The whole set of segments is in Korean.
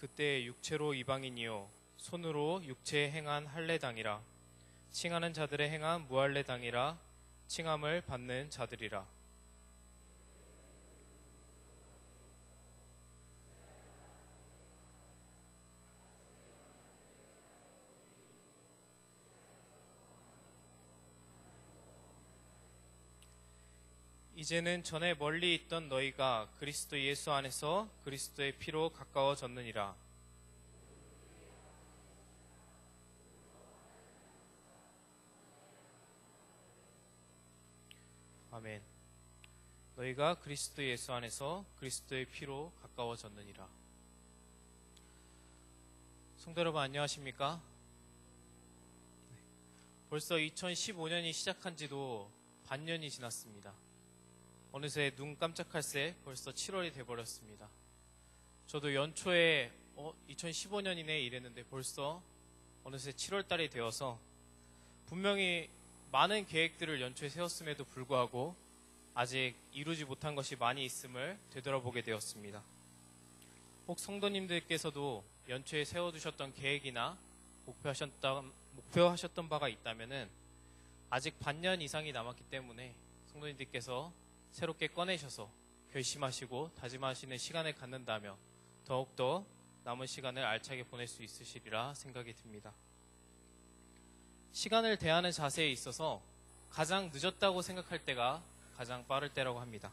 그때 육체로 이방인이요 손으로 육체에 행한 할례당이라 칭하는 자들의 행한 무할례당이라 칭함을 받는 자들이라. 이제는 전에 멀리 있던 너희가 그리스도 예수 안에서 그리스도의 피로 가까워졌느니라. 아멘. 너희가 그리스도 예수 안에서 그리스도의 피로 가까워졌느니라. 성도 여러분 안녕하십니까? 벌써 2015년이 시작한 지도 반년이 지났습니다. 어느새 눈 깜짝할 새 벌써 7월이 돼버렸습니다. 저도 연초에 2015년이네 이랬는데 벌써 어느새 7월달이 되어서 분명히 많은 계획들을 연초에 세웠음에도 불구하고 아직 이루지 못한 것이 많이 있음을 되돌아보게 되었습니다. 혹 성도님들께서도 연초에 세워두셨던 계획이나 목표하셨던 바가 있다면은 아직 반년 이상이 남았기 때문에 성도님들께서 새롭게 꺼내셔서 결심하시고 다짐하시는 시간을 갖는다며 더욱더 남은 시간을 알차게 보낼 수 있으시리라 생각이 듭니다. 시간을 대하는 자세에 있어서 가장 늦었다고 생각할 때가 가장 빠를 때라고 합니다.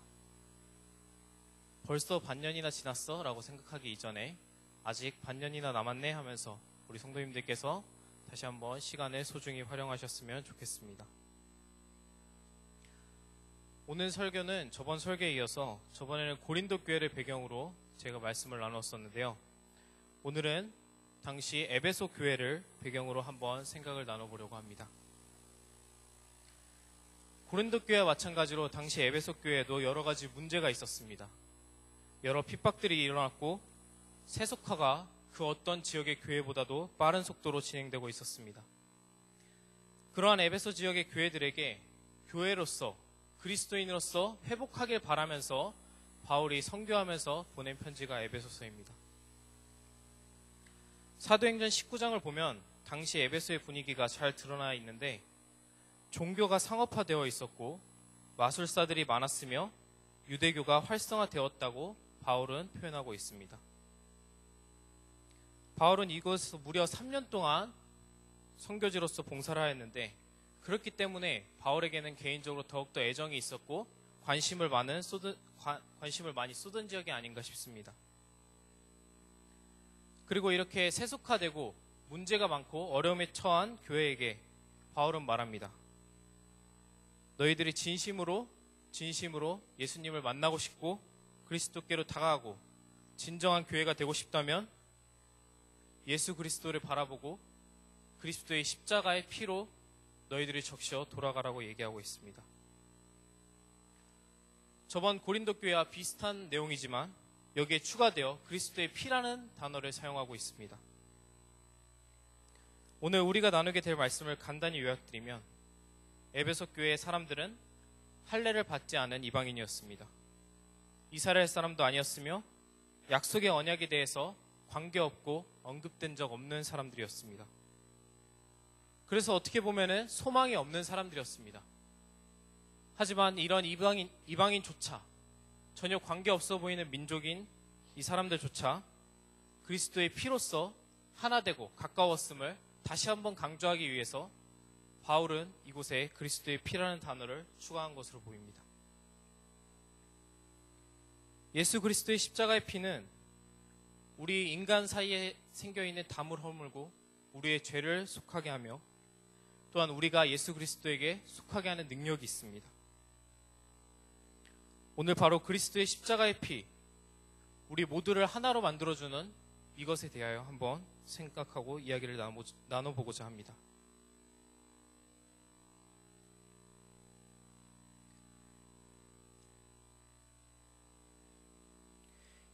벌써 반년이나 지났어? 라고 생각하기 이전에 아직 반년이나 남았네 하면서 우리 성도님들께서 다시 한번 시간을 소중히 활용하셨으면 좋겠습니다. 오늘 설교는 저번 설교에 이어서 저번에는 고린도 교회를 배경으로 제가 말씀을 나눴었는데요. 오늘은 당시 에베소 교회를 배경으로 한번 생각을 나눠보려고 합니다. 고린도 교회와 마찬가지로 당시 에베소 교회에도 여러 가지 문제가 있었습니다. 여러 핍박들이 일어났고 세속화가 그 어떤 지역의 교회보다도 빠른 속도로 진행되고 있었습니다. 그러한 에베소 지역의 교회들에게 교회로서 그리스도인으로서 회복하길 바라면서 바울이 선교하면서 보낸 편지가 에베소서입니다. 사도행전 19장을 보면 당시 에베소의 분위기가 잘 드러나 있는데 종교가 상업화되어 있었고 마술사들이 많았으며 유대교가 활성화되었다고 바울은 표현하고 있습니다. 바울은 이곳에서 무려 3년 동안 선교지로서 봉사를 하였는데 그렇기 때문에 바울에게는 개인적으로 더욱더 애정이 있었고 관심을 많이 쏟은 지역이 아닌가 싶습니다. 그리고 이렇게 세속화되고 문제가 많고 어려움에 처한 교회에게 바울은 말합니다. 너희들이 진심으로 예수님을 만나고 싶고 그리스도께로 다가가고 진정한 교회가 되고 싶다면 예수 그리스도를 바라보고 그리스도의 십자가의 피로 너희들이 적셔 돌아가라고 얘기하고 있습니다. 저번 고린도 교회와 비슷한 내용이지만 여기에 추가되어 그리스도의 피라는 단어를 사용하고 있습니다. 오늘 우리가 나누게 될 말씀을 간단히 요약드리면 에베소 교회의 사람들은 할례를 받지 않은 이방인이었습니다. 이스라엘 사람도 아니었으며 약속의 언약에 대해서 관계없고 언급된 적 없는 사람들이었습니다. 그래서 어떻게 보면은 소망이 없는 사람들이었습니다. 하지만 이런 이방인조차 전혀 관계없어 보이는 민족인 이 사람들조차 그리스도의 피로써 하나 되고 가까웠음을 다시 한번 강조하기 위해서 바울은 이곳에 그리스도의 피라는 단어를 추가한 것으로 보입니다. 예수 그리스도의 십자가의 피는 우리 인간 사이에 생겨있는 담을 허물고 우리의 죄를 속하게 하며 또한 우리가 예수 그리스도에게 속하게 하는 능력이 있습니다. 오늘 바로 그리스도의 십자가의 피, 우리 모두를 하나로 만들어주는 이것에 대하여 한번 생각하고 이야기를 나눠보고자 합니다.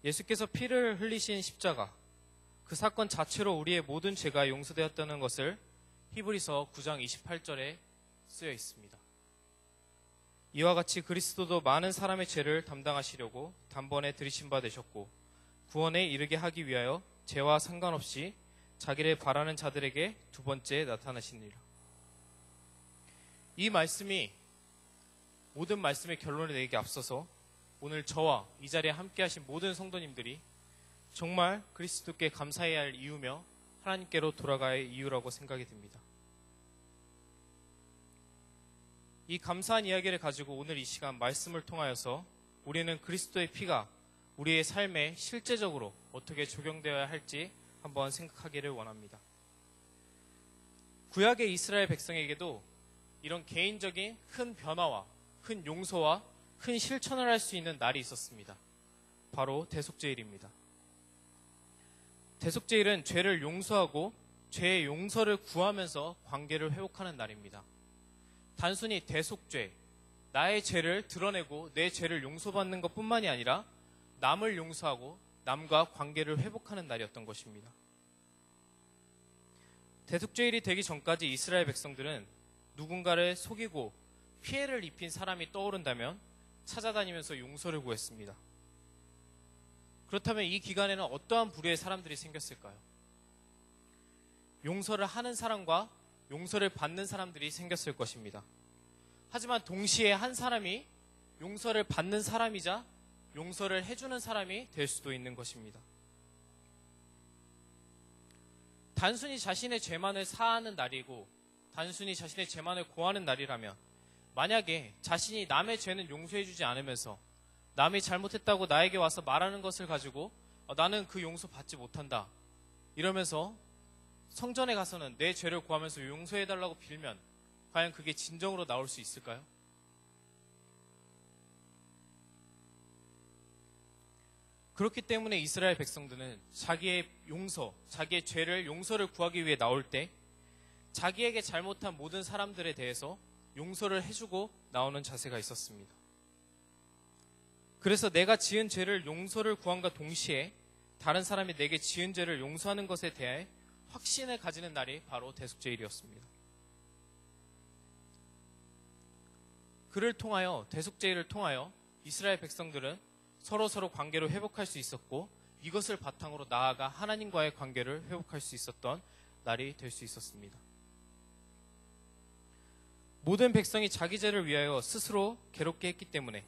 예수께서 피를 흘리신 십자가, 그 사건 자체로 우리의 모든 죄가 용서되었다는 것을 히브리서 9장 28절에 쓰여 있습니다. 이와 같이 그리스도도 많은 사람의 죄를 담당하시려고 단번에 들이신 바 되셨고 구원에 이르게 하기 위하여 죄와 상관없이 자기를 바라는 자들에게 두 번째 나타나시니라. 이 말씀이 모든 말씀의 결론을 내기에 앞서서 오늘 저와 이 자리에 함께 하신 모든 성도님들이 정말 그리스도께 감사해야 할 이유며 하나님께로 돌아가야 할 이유라고 생각이 듭니다. 이 감사한 이야기를 가지고 오늘 이 시간 말씀을 통하여서 우리는 그리스도의 피가 우리의 삶에 실제적으로 어떻게 적용되어야 할지 한번 생각하기를 원합니다. 구약의 이스라엘 백성에게도 이런 개인적인 큰 변화와 큰 용서와 큰 실천을 할 수 있는 날이 있었습니다. 바로 대속죄일입니다. 대속죄일은 죄를 용서하고 죄의 용서를 구하면서 관계를 회복하는 날입니다. 단순히 대속죄, 나의 죄를 드러내고 내 죄를 용서받는 것뿐만이 아니라 남을 용서하고 남과 관계를 회복하는 날이었던 것입니다. 대속죄일이 되기 전까지 이스라엘 백성들은 누군가를 속이고 피해를 입힌 사람이 떠오른다면 찾아다니면서 용서를 구했습니다. 그렇다면 이 기간에는 어떠한 부류의 사람들이 생겼을까요? 용서를 하는 사람과 용서를 받는 사람들이 생겼을 것입니다. 하지만 동시에 한 사람이 용서를 받는 사람이자 용서를 해주는 사람이 될 수도 있는 것입니다. 단순히 자신의 죄만을 사하는 날이고 단순히 자신의 죄만을 고하는 날이라면 만약에 자신이 남의 죄는 용서해주지 않으면서 남이 잘못했다고 나에게 와서 말하는 것을 가지고 나는 그 용서 받지 못한다 이러면서 성전에 가서는 내 죄를 구하면서 용서해달라고 빌면 과연 그게 진정으로 나올 수 있을까요? 그렇기 때문에 이스라엘 백성들은 자기의 용서, 자기의 죄를 용서를 구하기 위해 나올 때 자기에게 잘못한 모든 사람들에 대해서 용서를 해주고 나오는 자세가 있었습니다. 그래서 내가 지은 죄를 용서를 구함과 동시에 다른 사람이 내게 지은 죄를 용서하는 것에 대해 확신을 가지는 날이 바로 대속죄일이었습니다. 그를 통하여 대속죄일을 통하여 이스라엘 백성들은 서로 관계를 회복할 수 있었고 이것을 바탕으로 나아가 하나님과의 관계를 회복할 수 있었던 날이 될 수 있었습니다. 모든 백성이 자기 죄를 위하여 스스로 괴롭게 했기 때문에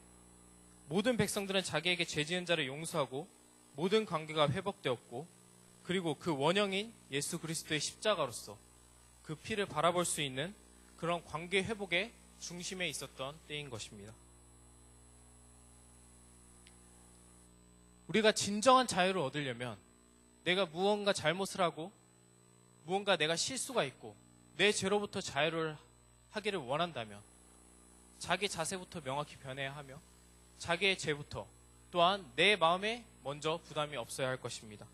모든 백성들은 자기에게 죄 지은 자를 용서하고 모든 관계가 회복되었고 그리고 그 원형인 예수 그리스도의 십자가로서 그 피를 바라볼 수 있는 그런 관계 회복의 중심에 있었던 때인 것입니다. 우리가 진정한 자유를 얻으려면 내가 무언가 잘못을 하고 무언가 내가 실수가 있고 내 죄로부터 자유를 하기를 원한다면 자기 자세부터 명확히 변해야 하며 자기의 죄부터 또한 내 마음에 먼저 부담이 없어야 할 것입니다.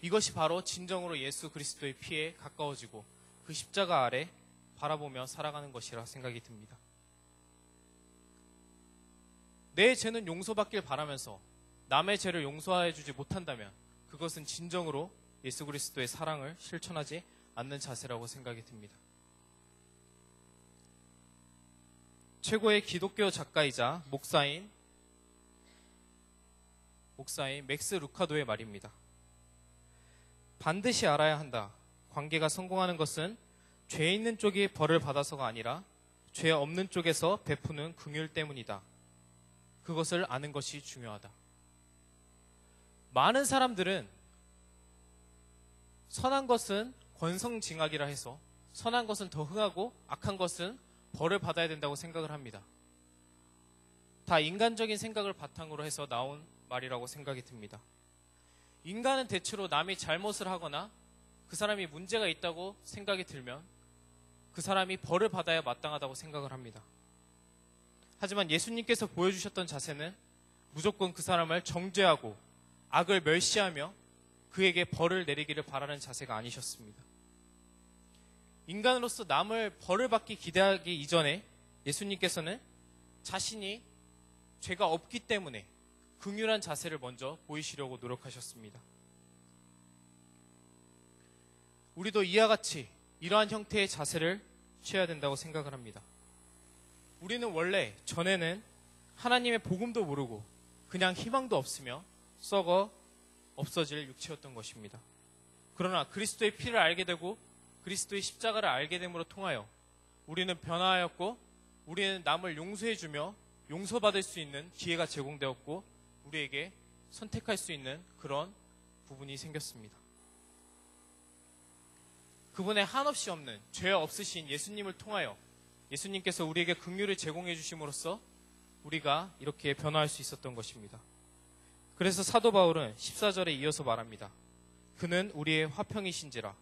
이것이 바로 진정으로 예수 그리스도의 피에 가까워지고 그 십자가 아래 바라보며 살아가는 것이라 생각이 듭니다. 내 죄는 용서받길 바라면서 남의 죄를 용서해주지 못한다면 그것은 진정으로 예수 그리스도의 사랑을 실천하지 않는 자세라고 생각이 듭니다. 최고의 기독교 작가이자 목사인 맥스 루카도의 말입니다. 반드시 알아야 한다. 관계가 성공하는 것은 죄 있는 쪽이 벌을 받아서가 아니라 죄 없는 쪽에서 베푸는 긍휼 때문이다. 그것을 아는 것이 중요하다. 많은 사람들은 선한 것은 권성징악이라 해서 선한 것은 더 흥하고 악한 것은 벌을 받아야 된다고 생각을 합니다. 다 인간적인 생각을 바탕으로 해서 나온 말이라고 생각이 듭니다. 인간은 대체로 남이 잘못을 하거나 그 사람이 문제가 있다고 생각이 들면 그 사람이 벌을 받아야 마땅하다고 생각을 합니다. 하지만 예수님께서 보여주셨던 자세는 무조건 그 사람을 정죄하고 악을 멸시하며 그에게 벌을 내리기를 바라는 자세가 아니셨습니다. 인간으로서 남을 벌을 받기 기대하기 이전에 예수님께서는 자신이 죄가 없기 때문에 긍휼한 자세를 먼저 보이시려고 노력하셨습니다. 우리도 이와 같이 이러한 형태의 자세를 취해야 된다고 생각을 합니다. 우리는 원래 전에는 하나님의 복음도 모르고 그냥 희망도 없으며 썩어 없어질 육체였던 것입니다. 그러나 그리스도의 피를 알게 되고 그리스도의 십자가를 알게 됨으로 통하여 우리는 변화하였고 우리는 남을 용서해주며 용서받을 수 있는 기회가 제공되었고 우리에게 선택할 수 있는 그런 부분이 생겼습니다. 그분의 한없이 없는 죄 없으신 예수님을 통하여 예수님께서 우리에게 긍휼을 제공해 주심으로써 우리가 이렇게 변화할 수 있었던 것입니다. 그래서 사도 바울은 14절에 이어서 말합니다. 그는 우리의 화평이신지라.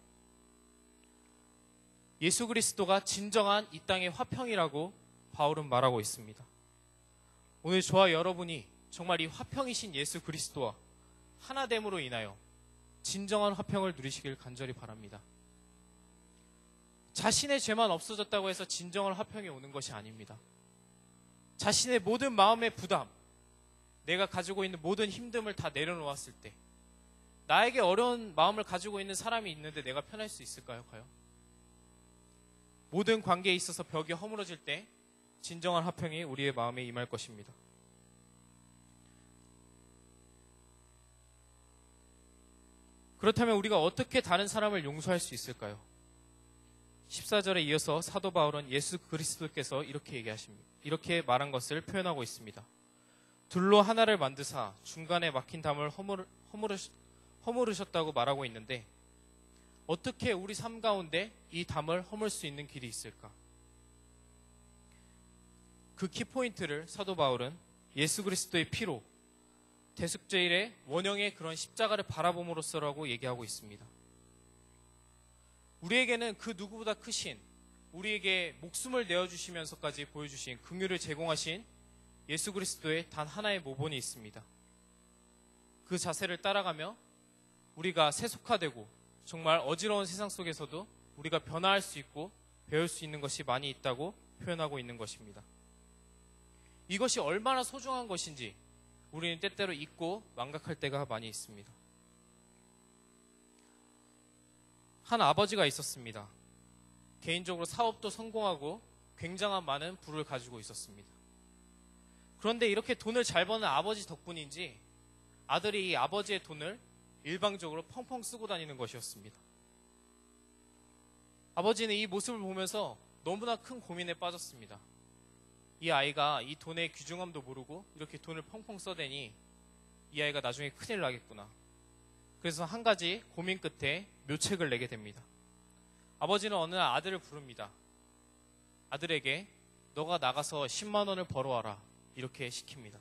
예수 그리스도가 진정한 이 땅의 화평이라고 바울은 말하고 있습니다. 오늘 저와 여러분이 정말 이 화평이신 예수 그리스도와 하나됨으로 인하여 진정한 화평을 누리시길 간절히 바랍니다. 자신의 죄만 없어졌다고 해서 진정한 화평이 오는 것이 아닙니다. 자신의 모든 마음의 부담, 내가 가지고 있는 모든 힘듦을 다 내려놓았을 때 나에게 어려운 마음을 가지고 있는 사람이 있는데 내가 편할 수 있을까요? 과연? 모든 관계에 있어서 벽이 허물어질 때 진정한 화평이 우리의 마음에 임할 것입니다. 그렇다면 우리가 어떻게 다른 사람을 용서할 수 있을까요? 14절에 이어서 사도 바울은 예수 그리스도께서 이렇게 얘기하십니다. 이렇게 말한 것을 표현하고 있습니다. 둘로 하나를 만드사 중간에 막힌 담을 허물으셨다고 말하고 있는데 어떻게 우리 삶 가운데 이 담을 허물 수 있는 길이 있을까? 그 키포인트를 사도 바울은 예수 그리스도의 피로 대속죄일의 원형의 그런 십자가를 바라봄으로써라고 얘기하고 있습니다. 우리에게는 그 누구보다 크신 우리에게 목숨을 내어주시면서까지 보여주신 긍휼을 제공하신 예수 그리스도의 단 하나의 모본이 있습니다. 그 자세를 따라가며 우리가 세속화되고 정말 어지러운 세상 속에서도 우리가 변화할 수 있고 배울 수 있는 것이 많이 있다고 표현하고 있는 것입니다. 이것이 얼마나 소중한 것인지 우리는 때때로 잊고 망각할 때가 많이 있습니다. 한 아버지가 있었습니다. 개인적으로 사업도 성공하고 굉장한 많은 부를 가지고 있었습니다. 그런데 이렇게 돈을 잘 버는 아버지 덕분인지 아들이 이 아버지의 돈을 일방적으로 펑펑 쓰고 다니는 것이었습니다. 아버지는 이 모습을 보면서 너무나 큰 고민에 빠졌습니다. 이 아이가 이 돈의 귀중함도 모르고 이렇게 돈을 펑펑 써대니 이 아이가 나중에 큰일 나겠구나. 그래서 한 가지 고민 끝에 묘책을 내게 됩니다. 아버지는 어느 날 아들을 부릅니다. 아들에게 너가 나가서 10만 원을 벌어와라 이렇게 시킵니다.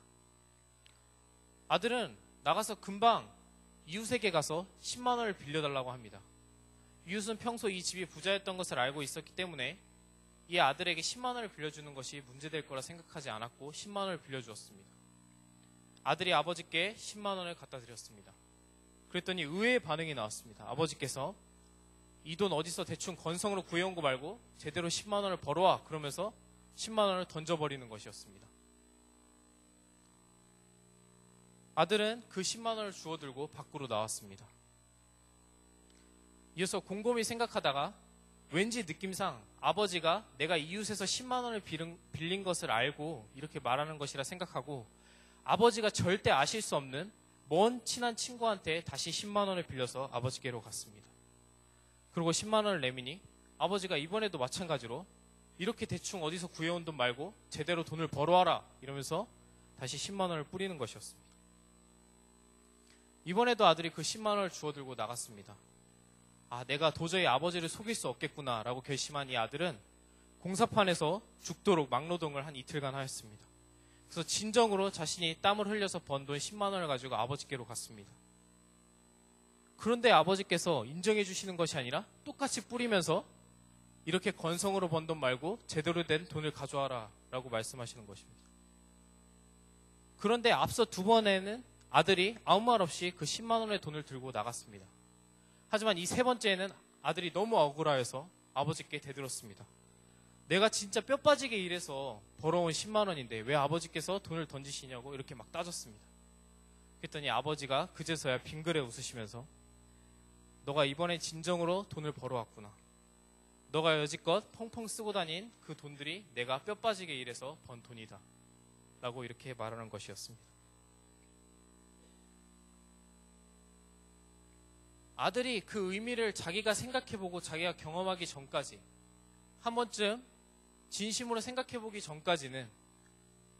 아들은 나가서 금방 이웃에게 가서 10만 원을 빌려달라고 합니다. 이웃은 평소 이 집이 부자였던 것을 알고 있었기 때문에 이 아들에게 10만 원을 빌려주는 것이 문제될 거라 생각하지 않았고 10만 원을 빌려주었습니다. 아들이 아버지께 10만 원을 갖다 드렸습니다. 그랬더니 의외의 반응이 나왔습니다. 아버지께서 이 돈 어디서 대충 건성으로 구해온 거 말고 제대로 10만 원을 벌어와 그러면서 10만 원을 던져버리는 것이었습니다. 아들은 그 10만 원을 주워들고 밖으로 나왔습니다. 이어서 곰곰이 생각하다가 왠지 느낌상 아버지가 내가 이웃에서 10만 원을 빌린 것을 알고 이렇게 말하는 것이라 생각하고 아버지가 절대 아실 수 없는 먼 친한 친구한테 다시 10만 원을 빌려서 아버지께로 갔습니다. 그리고 10만 원을 내미니 아버지가 이번에도 마찬가지로 이렇게 대충 어디서 구해온 돈 말고 제대로 돈을 벌어와라 이러면서 다시 10만 원을 뿌리는 것이었습니다. 이번에도 아들이 그 10만 원을 주워들고 나갔습니다. 아, 내가 도저히 아버지를 속일 수 없겠구나 라고 결심한 이 아들은 공사판에서 죽도록 막노동을 한 이틀간 하였습니다. 그래서 진정으로 자신이 땀을 흘려서 번 돈 10만 원을 가지고 아버지께로 갔습니다. 그런데 아버지께서 인정해 주시는 것이 아니라 똑같이 뿌리면서 이렇게 건성으로 번 돈 말고 제대로 된 돈을 가져와라 라고 말씀하시는 것입니다. 그런데 앞서 두 번에는 아들이 아무 말 없이 그 10만 원의 돈을 들고 나갔습니다. 하지만 이 세 번째에는 아들이 너무 억울하여서 아버지께 대들었습니다. 내가 진짜 뼈 빠지게 일해서 벌어온 10만 원인데 왜 아버지께서 돈을 던지시냐고 이렇게 막 따졌습니다. 그랬더니 아버지가 그제서야 빙그레 웃으시면서 너가 이번에 진정으로 돈을 벌어왔구나. 너가 여지껏 펑펑 쓰고 다닌 그 돈들이 내가 뼈 빠지게 일해서 번 돈이다. 라고 이렇게 말하는 것이었습니다. 아들이 그 의미를 자기가 생각해보고 자기가 경험하기 전까지, 한 번쯤 진심으로 생각해보기 전까지는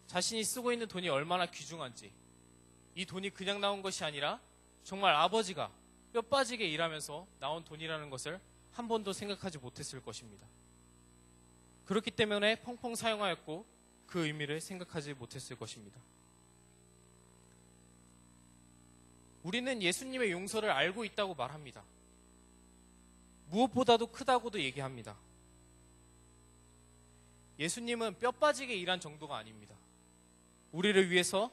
자신이 쓰고 있는 돈이 얼마나 귀중한지, 이 돈이 그냥 나온 것이 아니라 정말 아버지가 뼈 빠지게 일하면서 나온 돈이라는 것을 한 번도 생각하지 못했을 것입니다. 그렇기 때문에 펑펑 사용하였고 그 의미를 생각하지 못했을 것입니다. 우리는 예수님의 용서를 알고 있다고 말합니다. 무엇보다도 크다고도 얘기합니다. 예수님은 뼈 빠지게 일한 정도가 아닙니다. 우리를 위해서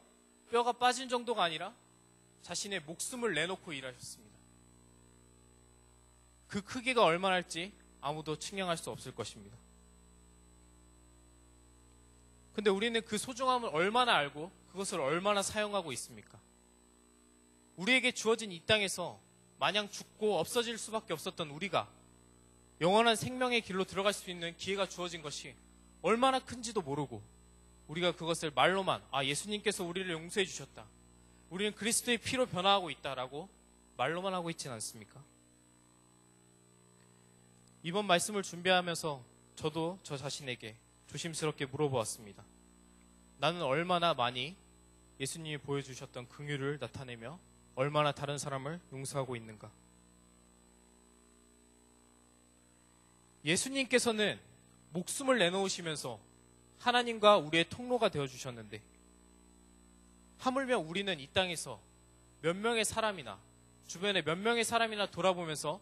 뼈가 빠진 정도가 아니라 자신의 목숨을 내놓고 일하셨습니다. 그 크기가 얼마나 할지 아무도 측량할 수 없을 것입니다. 근데 우리는 그 소중함을 얼마나 알고 그것을 얼마나 사용하고 있습니까? 우리에게 주어진 이 땅에서 마냥 죽고 없어질 수밖에 없었던 우리가 영원한 생명의 길로 들어갈 수 있는 기회가 주어진 것이 얼마나 큰지도 모르고, 우리가 그것을 말로만 예수님께서 우리를 용서해 주셨다, 우리는 그리스도의 피로 변화하고 있다라고 말로만 하고 있지는 않습니까? 이번 말씀을 준비하면서 저도 저 자신에게 조심스럽게 물어보았습니다. 나는 얼마나 많이 예수님이 보여주셨던 긍휼을 나타내며 얼마나 다른 사람을 용서하고 있는가? 예수님께서는 목숨을 내놓으시면서 하나님과 우리의 통로가 되어주셨는데, 하물며 우리는 이 땅에서 몇 명의 사람이나, 주변에 몇 명의 사람이나 돌아보면서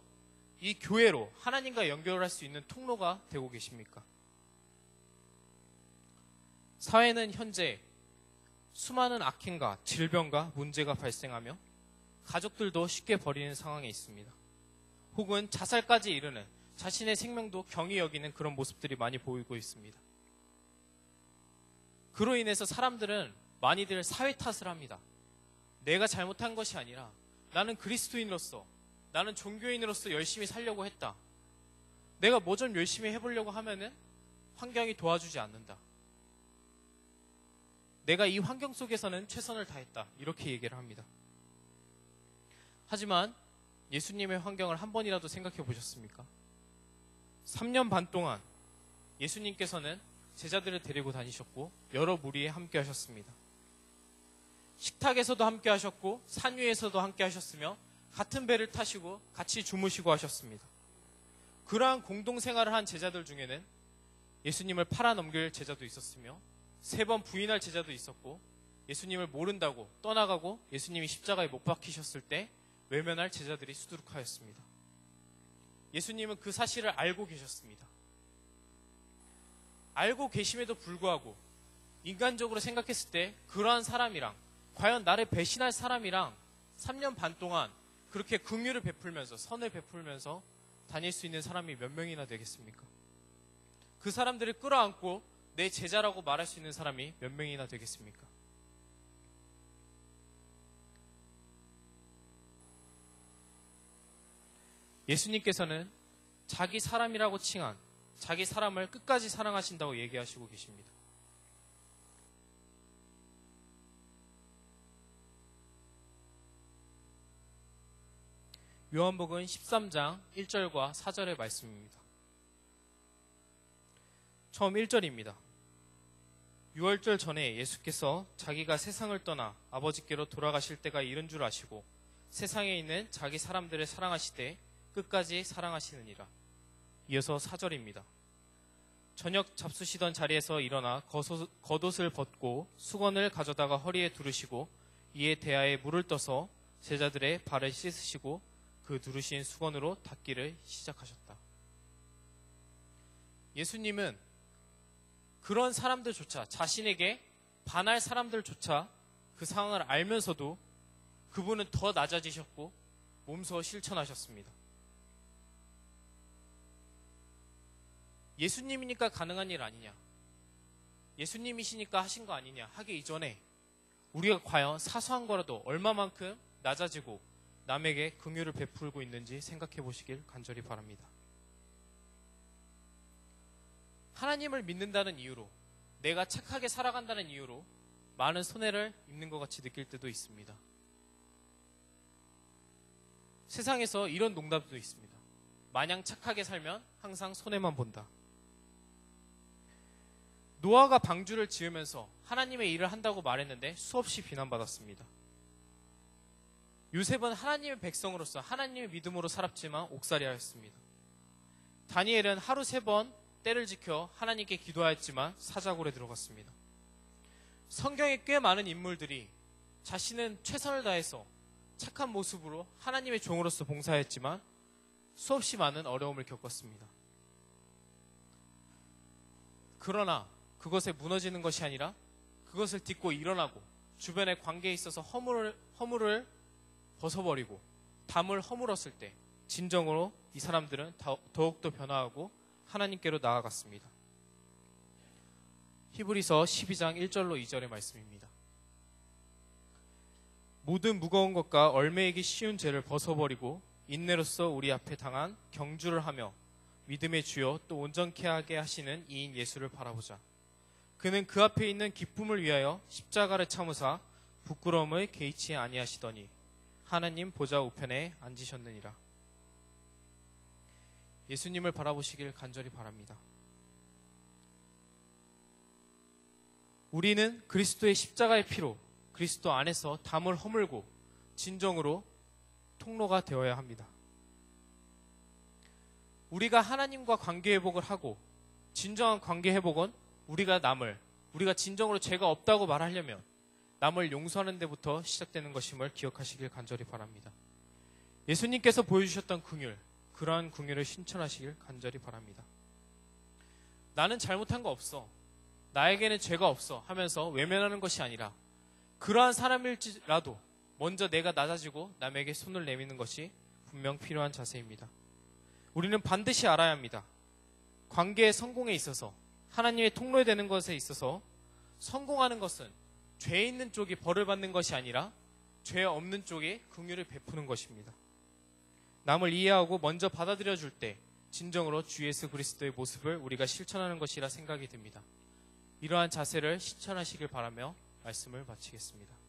이 교회로 하나님과 연결할 수 있는 통로가 되고 계십니까? 사회는 현재 수많은 악행과 질병과 문제가 발생하며 가족들도 쉽게 버리는 상황에 있습니다. 혹은 자살까지 이르는, 자신의 생명도 경히 여기는 그런 모습들이 많이 보이고 있습니다. 그로 인해서 사람들은 많이들 사회 탓을 합니다. 내가 잘못한 것이 아니라 나는 그리스도인으로서, 나는 종교인으로서 열심히 살려고 했다. 내가 뭐 좀 열심히 해보려고 하면은 환경이 도와주지 않는다. 내가 이 환경 속에서는 최선을 다했다. 이렇게 얘기를 합니다. 하지만 예수님의 환경을 한 번이라도 생각해 보셨습니까? 3년 반 동안 예수님께서는 제자들을 데리고 다니셨고 여러 무리에 함께 하셨습니다. 식탁에서도 함께 하셨고 산 위에서도 함께 하셨으며 같은 배를 타시고 같이 주무시고 하셨습니다. 그러한 공동생활을 한 제자들 중에는 예수님을 팔아넘길 제자도 있었으며 3번 부인할 제자도 있었고, 예수님을 모른다고 떠나가고 예수님이 십자가에 못 박히셨을 때 외면할 제자들이 수두룩하였습니다. 예수님은 그 사실을 알고 계셨습니다. 알고 계심에도 불구하고 인간적으로 생각했을 때 그러한 사람이랑, 과연 나를 배신할 사람이랑 3년 반 동안 그렇게 긍휼을 베풀면서, 선을 베풀면서 다닐 수 있는 사람이 몇 명이나 되겠습니까? 그 사람들을 끌어안고 내 제자라고 말할 수 있는 사람이 몇 명이나 되겠습니까? 예수님께서는 자기 사람이라고 칭한 자기 사람을 끝까지 사랑하신다고 얘기하시고 계십니다. 요한복음 13장 1절과 4절의 말씀입니다. 처음 1절입니다. 유월절 전에 예수께서 자기가 세상을 떠나 아버지께로 돌아가실 때가 이른 줄 아시고 세상에 있는 자기 사람들을 사랑하시되 끝까지 사랑하시느니라. 이어서 4절입니다. 저녁 잡수시던 자리에서 일어나 겉옷을 벗고 수건을 가져다가 허리에 두르시고 이에 대야에 물을 떠서 제자들의 발을 씻으시고 그 두르신 수건으로 닦기를 시작하셨다. 예수님은 그런 사람들조차, 자신에게 반할 사람들조차 그 상황을 알면서도 그분은 더 낮아지셨고 몸소 실천하셨습니다. 예수님이니까 가능한 일 아니냐, 예수님이시니까 하신 거 아니냐 하기 이전에 우리가 과연 사소한 거라도 얼마만큼 낮아지고 남에게 긍휼을 베풀고 있는지 생각해 보시길 간절히 바랍니다. 하나님을 믿는다는 이유로, 내가 착하게 살아간다는 이유로 많은 손해를 입는 것 같이 느낄 때도 있습니다. 세상에서 이런 농담도 있습니다. 마냥 착하게 살면 항상 손해만 본다. 노아가 방주를 지으면서 하나님의 일을 한다고 말했는데 수없이 비난받았습니다. 요셉은 하나님의 백성으로서 하나님의 믿음으로 살았지만 옥살이하였습니다. 다니엘은 하루 3번 때를 지켜 하나님께 기도하였지만 사자굴에 들어갔습니다. 성경에 꽤 많은 인물들이 자신은 최선을 다해서 착한 모습으로 하나님의 종으로서 봉사했지만 수없이 많은 어려움을 겪었습니다. 그러나 그것에 무너지는 것이 아니라 그것을 딛고 일어나고 주변의 관계에 있어서 허물을 벗어버리고 담을 허물었을 때 진정으로 이 사람들은 더욱더 변화하고 하나님께로 나아갔습니다. 히브리서 12장 1절로 2절의 말씀입니다. 모든 무거운 것과 얼매이기 쉬운 죄를 벗어버리고 인내로써 우리 앞에 당한 경주를 하며 믿음의 주요 또 온전케 하게 하시는 이인 예수를 바라보자. 그는 그 앞에 있는 기쁨을 위하여 십자가를 참으사 부끄러움을 개의치 아니하시더니 하나님 보좌 우편에 앉으셨느니라. 예수님을 바라보시길 간절히 바랍니다. 우리는 그리스도의 십자가의 피로 그리스도 안에서 담을 허물고 진정으로 통로가 되어야 합니다. 우리가 하나님과 관계 회복을 하고 진정한 관계 회복은 우리가 진정으로 죄가 없다고 말하려면 남을 용서하는 데부터 시작되는 것임을 기억하시길 간절히 바랍니다. 예수님께서 보여주셨던 긍휼, 그러한 긍휼을 실천하시길 간절히 바랍니다. 나는 잘못한 거 없어, 나에게는 죄가 없어 하면서 외면하는 것이 아니라 그러한 사람일지라도 먼저 내가 낮아지고 남에게 손을 내미는 것이 분명 필요한 자세입니다. 우리는 반드시 알아야 합니다. 관계의 성공에 있어서 하나님의 통로에 되는 것에 있어서 성공하는 것은 죄 있는 쪽이 벌을 받는 것이 아니라 죄 없는 쪽에 긍휼을 베푸는 것입니다. 남을 이해하고 먼저 받아들여 줄 때 진정으로 주 예수 그리스도의 모습을 우리가 실천하는 것이라 생각이 듭니다. 이러한 자세를 실천하시길 바라며 말씀을 마치겠습니다.